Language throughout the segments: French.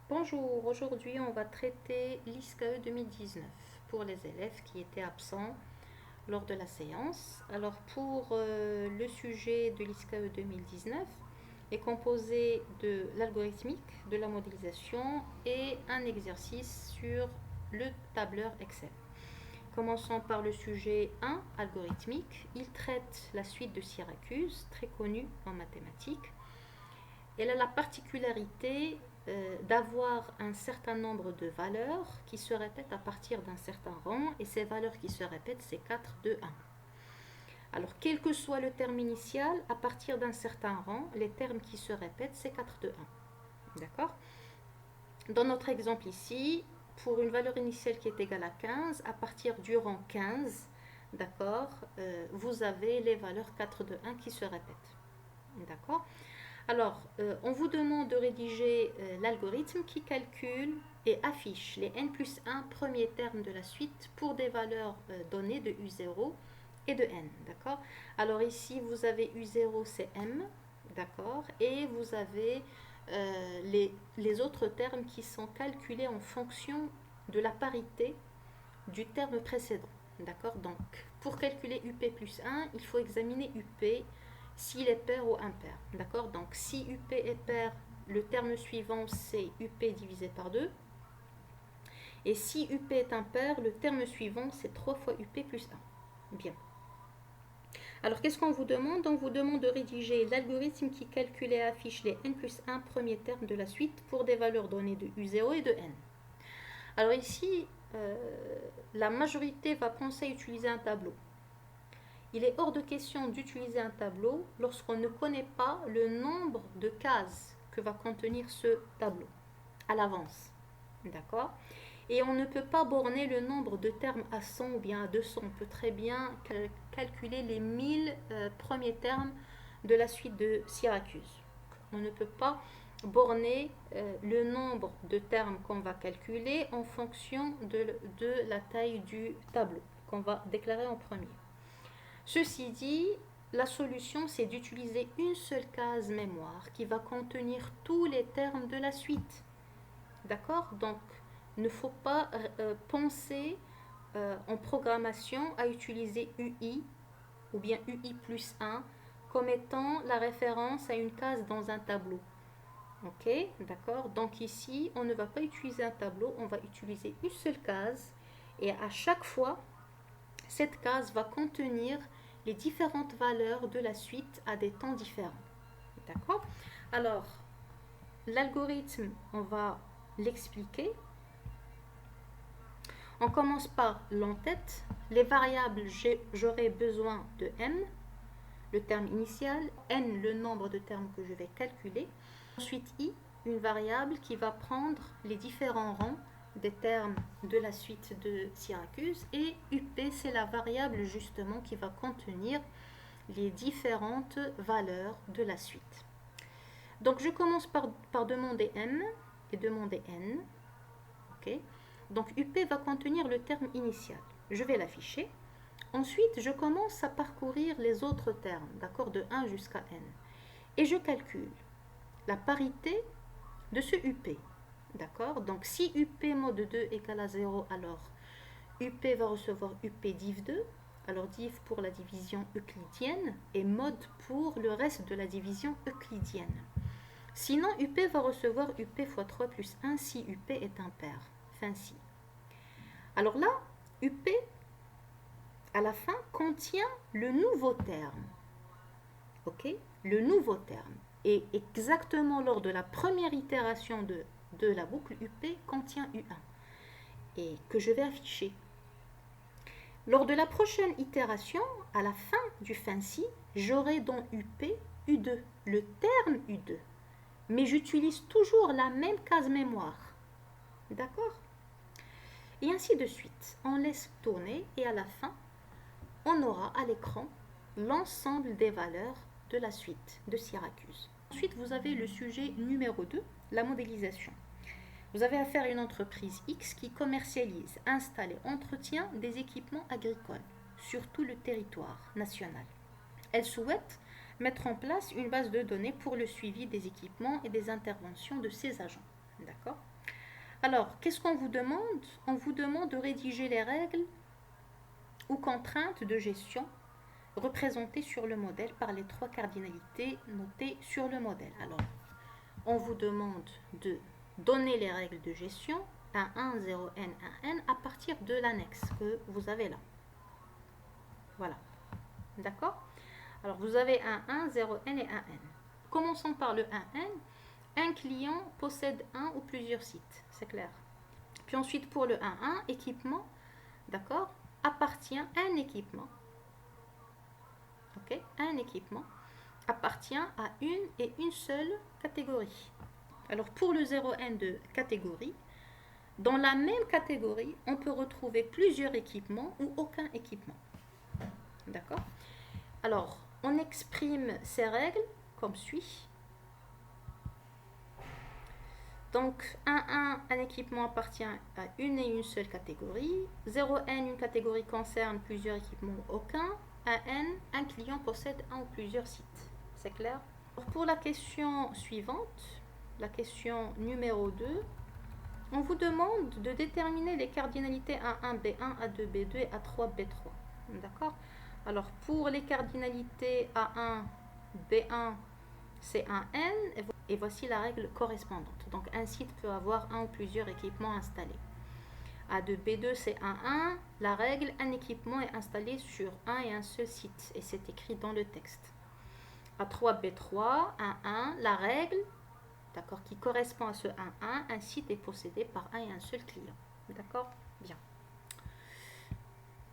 Bonjour, aujourd'hui on va traiter l'ISCAE 2019 pour les élèves qui étaient absents lors de la séance. Alors pour le sujet de l'ISCAE 2019 est composé de l'algorithmique, de la modélisation et un exercice sur le tableur Excel. Commençons par le sujet 1, algorithmique. Il traite la suite de Syracuse, très connue en mathématiques. Elle a la particularité d'avoir un certain nombre de valeurs qui se répètent à partir d'un certain rang, et ces valeurs qui se répètent, c'est 4, 2, 1. Alors, quel que soit le terme initial, à partir d'un certain rang, les termes qui se répètent, c'est 4, 2, 1. D'accord? Dans notre exemple ici, pour une valeur initiale qui est égale à 15, à partir du rang 15, d'accord, vous avez les valeurs 4, 2, 1 qui se répètent. D'accord? Alors, on vous demande de rédiger l'algorithme qui calcule et affiche les n plus 1 premiers termes de la suite pour des valeurs données de U0 et de n. D'accord? Alors ici, vous avez U0, c'est m. D'accord? Et vous avez les autres termes qui sont calculés en fonction de la parité du terme précédent. D'accord? Donc, pour calculer UP plus 1, il faut examiner UP s'il est pair ou impair. D'accord? Donc, si UP est pair, le terme suivant, c'est UP divisé par 2. Et si UP est impair, le terme suivant, c'est 3 fois UP plus 1. Bien. Alors, qu'est-ce qu'on vous demande? On vous demande de rédiger l'algorithme qui calcule et affiche les n plus 1 premiers termes de la suite pour des valeurs données de U0 et de n. Alors ici, la majorité va penser à utiliser un tableau. Il est hors de question d'utiliser un tableau lorsqu'on ne connaît pas le nombre de cases que va contenir ce tableau à l'avance. D'accord? Et on ne peut pas borner le nombre de termes à 100 ou bien à 200. On peut très bien calculer les 1000 premiers termes de la suite de Syracuse. On ne peut pas borner le nombre de termes qu'on va calculer en fonction de la taille du tableau qu'on va déclarer en premier. Ceci dit, la solution, c'est d'utiliser une seule case mémoire qui va contenir tous les termes de la suite. D'accord? Donc, il ne faut pas penser en programmation à utiliser UI ou bien UI plus 1 comme étant la référence à une case dans un tableau. Ok? D'accord? Donc ici, on ne va pas utiliser un tableau, on va utiliser une seule case et à chaque fois, cette case va contenir les différentes valeurs de la suite à des temps différents. D'accord? Alors, l'algorithme, on va l'expliquer. On commence par l'entête. Les variables, j'aurai besoin de n, le terme initial, n, le nombre de termes que je vais calculer. Ensuite, i, une variable qui va prendre les différents rangs des termes de la suite de Syracuse, et UP, c'est la variable justement qui va contenir les différentes valeurs de la suite. Donc je commence par demander m et demander n. Okay. Donc UP va contenir le terme initial. Je vais l'afficher. Ensuite, je commence à parcourir les autres termes, d'accord, de 1 jusqu'à n. Et je calcule la parité de ce UP. D'accord? Donc si UP mod 2 égale à 0, alors UP va recevoir UP div 2. Alors div pour la division euclidienne et mod pour le reste de la division euclidienne. Sinon, UP va recevoir UP fois 3 plus 1 si UP est impair. Fin si. Alors là, UP, à la fin, contient le nouveau terme. Ok? Le nouveau terme. Et exactement lors de la première itération de la boucle, UP contient U1 et que je vais afficher. Lors de la prochaine itération, à la fin du fancy, j'aurai dans UP U2, le terme U2. Mais j'utilise toujours la même case mémoire. D'accord? Et ainsi de suite. On laisse tourner et à la fin, on aura à l'écran l'ensemble des valeurs de la suite de Syracuse. Ensuite, vous avez le sujet numéro 2, la modélisation. Vous avez affaire à une entreprise X qui commercialise, installe et entretient des équipements agricoles sur tout le territoire national. Elle souhaite mettre en place une base de données pour le suivi des équipements et des interventions de ses agents. D'accord? Alors, qu'est-ce qu'on vous demande? On vous demande de rédiger les règles ou contraintes de gestion représentées sur le modèle par les 3 cardinalités notées sur le modèle. Alors, on vous demande de donner les règles de gestion A1, 0n, 1n à partir de l'annexe que vous avez là. Voilà. D'accord? Alors, vous avez un 1, 0n et 1n. Commençons par le 1n. Un client possède un ou plusieurs sites, c'est clair. Puis ensuite, pour le 1.1, équipement, d'accord, appartient à un équipement. Ok, un équipement appartient à une et une seule catégorie. Alors, pour le 0n de catégorie, dans la même catégorie, on peut retrouver plusieurs équipements ou aucun équipement. D'accord? Alors, on exprime ces règles comme suit. Donc, 1.1, un équipement appartient à une et une seule catégorie. 0n, une catégorie concerne plusieurs équipements ou aucun. 1n, un client possède un ou plusieurs sites. C'est clair? Pour la question suivante, la question numéro 2, on vous demande de déterminer les cardinalités A1, B1, A2, B2 et A3, B3. D'accord? Alors, pour les cardinalités A1, B1, c'est un N, et voici la règle correspondante. Donc, un site peut avoir un ou plusieurs équipements installés. A2, B2, c'est un 1. La règle, un équipement est installé sur un et un seul site. Et c'est écrit dans le texte. A3, B3, un 1. La règle, d'accord, qui correspond à ce 1, 1, un site est possédé par un et un seul client. D'accord? Bien.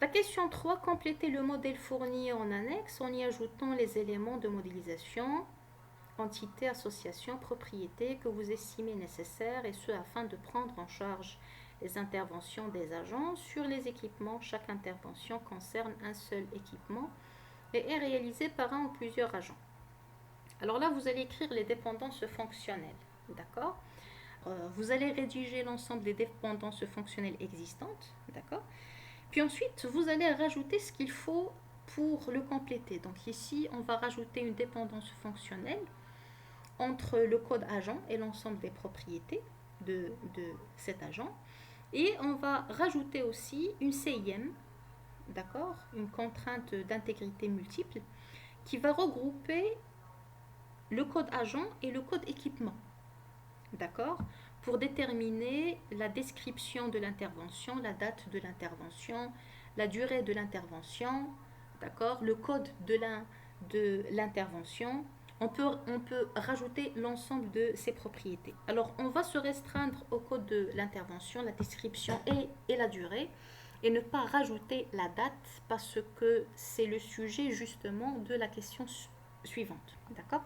La question 3, compléter le modèle fourni en annexe en y ajoutant les éléments de modélisation, entité, association, propriété que vous estimez nécessaires, et ce afin de prendre en charge les interventions des agents sur les équipements. Chaque intervention concerne un seul équipement et est réalisée par un ou plusieurs agents. Alors là, vous allez écrire les dépendances fonctionnelles. D'accord? Vous allez rédiger l'ensemble des dépendances fonctionnelles existantes. D'accord? Puis ensuite, vous allez rajouter ce qu'il faut pour le compléter. Donc ici, on va rajouter une dépendance fonctionnelle entre le code agent et l'ensemble des propriétés de cet agent. Et on va rajouter aussi une CIM, d'accord, une contrainte d'intégrité multiple, qui va regrouper le code agent et le code équipement, d'accord, pour déterminer la description de l'intervention, la date de l'intervention, la durée de l'intervention, d'accord, le code de l'intervention. On peut rajouter l'ensemble de ces propriétés. Alors, on va se restreindre au code de l'intervention, la description et la durée, et ne pas rajouter la date parce que c'est le sujet justement de la question suivante. D'accord?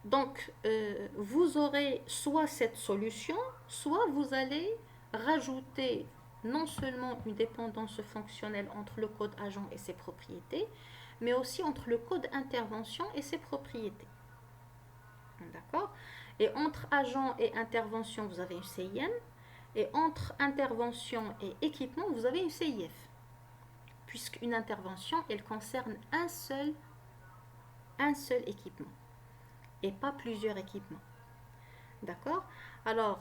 Donc, vous aurez soit cette solution, soit vous allez rajouter non seulement une dépendance fonctionnelle entre le code agent et ses propriétés, mais aussi entre le code intervention et ses propriétés. D'accord? Et entre agent et intervention, vous avez une CIM, et entre intervention et équipement, vous avez une CIF. Puisqu'une intervention, elle concerne un seul équipement, et pas plusieurs équipements. D'accord? Alors,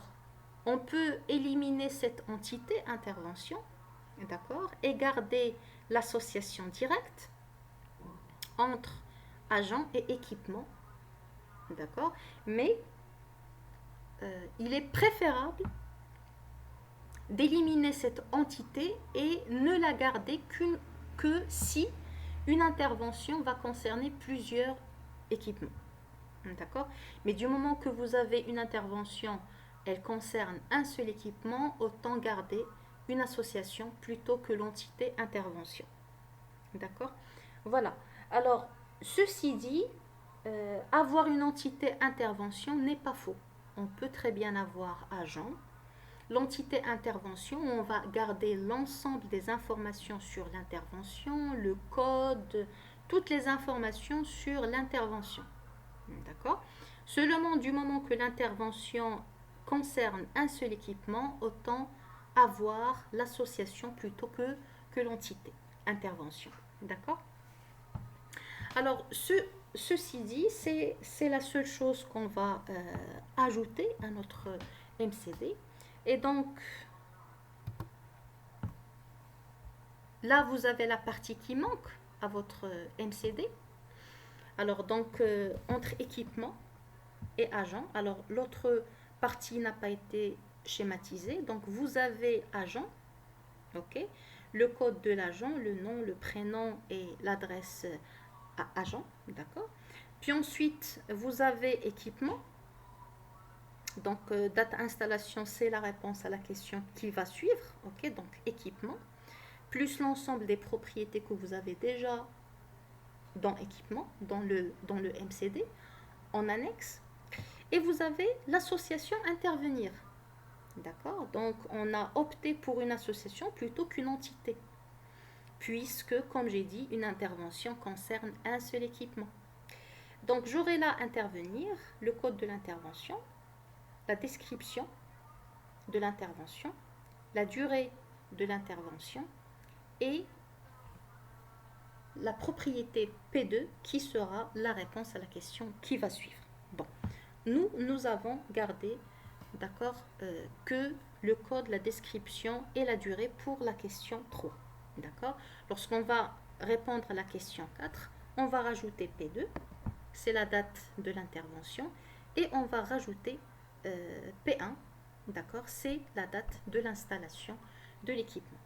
on peut éliminer cette entité intervention, d'accord, et garder l'association directe entre agent et équipement, d'accord, mais il est préférable d'éliminer cette entité et ne la garder que si une intervention va concerner plusieurs équipements. D'accord? Mais du moment que vous avez une intervention, elle concerne un seul équipement, autant garder une association plutôt que l'entité intervention. D'accord? Voilà. Alors, ceci dit, avoir une entité intervention n'est pas faux. On peut très bien avoir agent. L'entité intervention, on va garder l'ensemble des informations sur l'intervention, le code, toutes les informations sur l'intervention. D'accord? Seulement du moment que l'intervention concerne un seul équipement, autant avoir l'association plutôt que l'entité intervention. D'accord? Alors, ceci dit, c'est la seule chose qu'on va ajouter à notre MCD. Et donc, là, vous avez la partie qui manque à votre MCD. Alors, donc, entre équipement et agent, alors l'autre partie n'a pas été schématisée. Donc, vous avez agent, ok, le code de l'agent, le nom, le prénom et l'adresse à agent, d'accord. Puis ensuite, vous avez équipement. Donc, date installation, c'est la réponse à la question qui va suivre, ok, donc équipement, plus l'ensemble des propriétés que vous avez déjà dans équipement, dans le MCD, en annexe. Et vous avez l'association intervenir. D'accord. Donc, on a opté pour une association plutôt qu'une entité. Puisque, comme j'ai dit, une intervention concerne un seul équipement. Donc, j'aurai là intervenir, le code de l'intervention, la description de l'intervention, la durée de l'intervention et la propriété P2 qui sera la réponse à la question qui va suivre. Bon, nous avons gardé, d'accord, que le code, la description et la durée pour la question 3. D'accord. Lorsqu'on va répondre à la question 4, on va rajouter P2, c'est la date de l'intervention, et on va rajouter P1, d'accord, c'est la date de l'installation de l'équipement.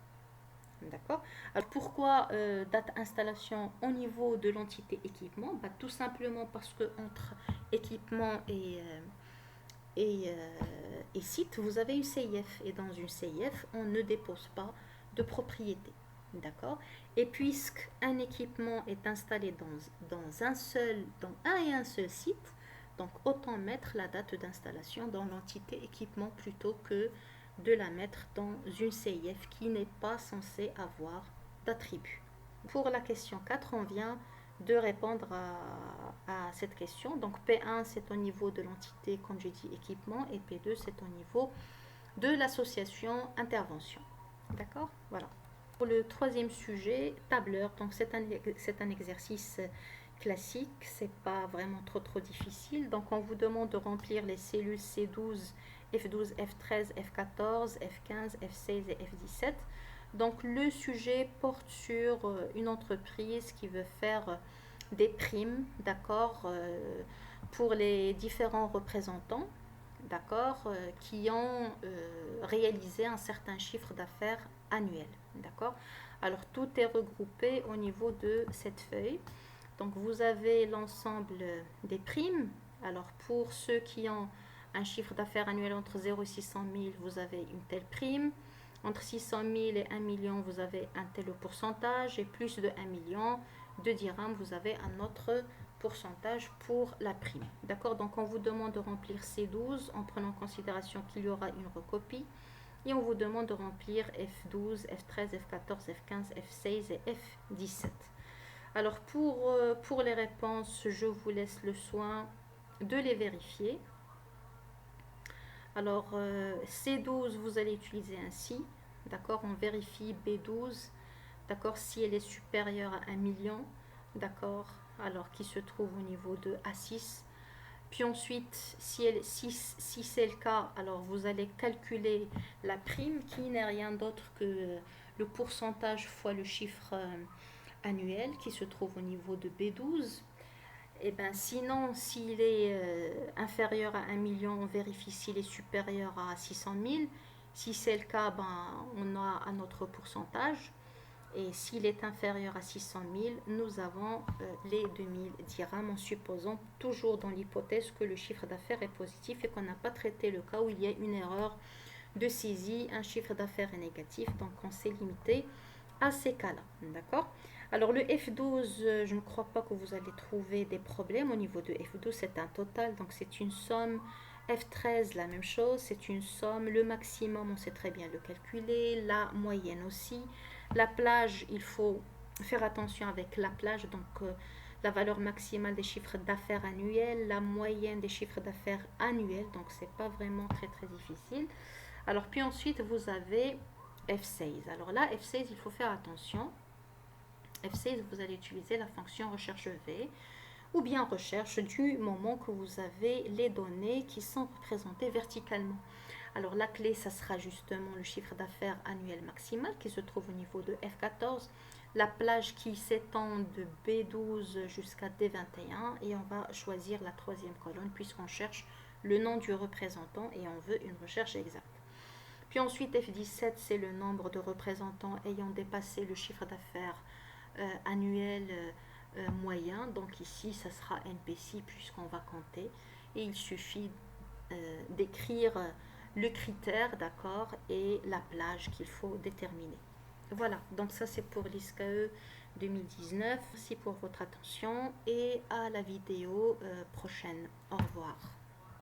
D'accord. Alors pourquoi date installation au niveau de l'entité équipement? Tout simplement parce que entre équipement et site, vous avez une CIF. Et dans une CIF, on ne dépose pas de propriété. D'accord. Et puisque un équipement est installé dans un et un seul site, donc autant mettre la date d'installation dans l'entité équipement plutôt que de la mettre dans une CIF qui n'est pas censée avoir d'attribut. Pour la question 4, on vient de répondre à cette question. Donc P1, c'est au niveau de l'entité, comme j'ai dit, équipement, et P2, c'est au niveau de l'association intervention. D'accord. Voilà. Pour le troisième sujet, tableur. Donc c'est un exercice classique, c'est pas vraiment trop difficile. Donc on vous demande de remplir les cellules C12, F12, F13, F14, F15, F16 et F17. Donc le sujet porte sur une entreprise qui veut faire des primes, d'accord, pour les différents représentants, d'accord, qui ont réalisé un certain chiffre d'affaires annuel, d'accord. Alors tout est regroupé au niveau de cette feuille. Donc vous avez l'ensemble des primes. Alors pour ceux qui ont un chiffre d'affaires annuel entre 0 et 600 000, vous avez une telle prime. Entre 600 000 et 1 million, vous avez un tel pourcentage. Et plus de 1 million de dirhams, vous avez un autre pourcentage pour la prime. D'accord. Donc on vous demande de remplir C12 en prenant en considération qu'il y aura une recopie. Et on vous demande de remplir F12, F13, F14, F15, F16 et F17. Alors pour les réponses, je vous laisse le soin de les vérifier. Alors C12, vous allez utiliser ainsi. D'accord, on vérifie B12. D'accord, si elle est supérieure à 1 million. D'accord, alors qui se trouve au niveau de A6. Puis ensuite, si c'est le cas, alors vous allez calculer la prime qui n'est rien d'autre que le pourcentage fois le chiffre annuel qui se trouve au niveau de B12. Et ben sinon, s'il est inférieur à 1 million, on vérifie s'il est supérieur à 600 000. Si c'est le cas, ben, on a un autre pourcentage. Et s'il est inférieur à 600 000, nous avons les 2000 dirhams en supposant toujours dans l'hypothèse que le chiffre d'affaires est positif et qu'on n'a pas traité le cas où il y a une erreur de saisie, un chiffre d'affaires est négatif. Donc on s'est limité à ces cas-là. D'accord. Alors le F12, je ne crois pas que vous allez trouver des problèmes au niveau de F12, c'est un total, donc c'est une somme. F13, la même chose, c'est une somme. Le maximum, on sait très bien le calculer, la moyenne aussi. La plage, il faut faire attention avec la plage, donc la valeur maximale des chiffres d'affaires annuels, la moyenne des chiffres d'affaires annuels, donc c'est pas vraiment très difficile. Alors puis ensuite vous avez F16. Alors là, F16, il faut faire attention. F16, vous allez utiliser la fonction recherche V. ou bien recherche du moment que vous avez les données qui sont représentées verticalement. Alors la clé, ça sera justement le chiffre d'affaires annuel maximal qui se trouve au niveau de F14, la plage qui s'étend de B12 jusqu'à D21 et on va choisir la troisième colonne puisqu'on cherche le nom du représentant et on veut une recherche exacte. Puis ensuite F17, c'est le nombre de représentants ayant dépassé le chiffre d'affaires annuel moyen. Donc ici, ça sera NPC puisqu'on va compter. Et il suffit d'écrire le critère, d'accord, et la plage qu'il faut déterminer. Voilà, donc ça c'est pour l'ISCAE 2019. Merci pour votre attention et à la vidéo prochaine. Au revoir.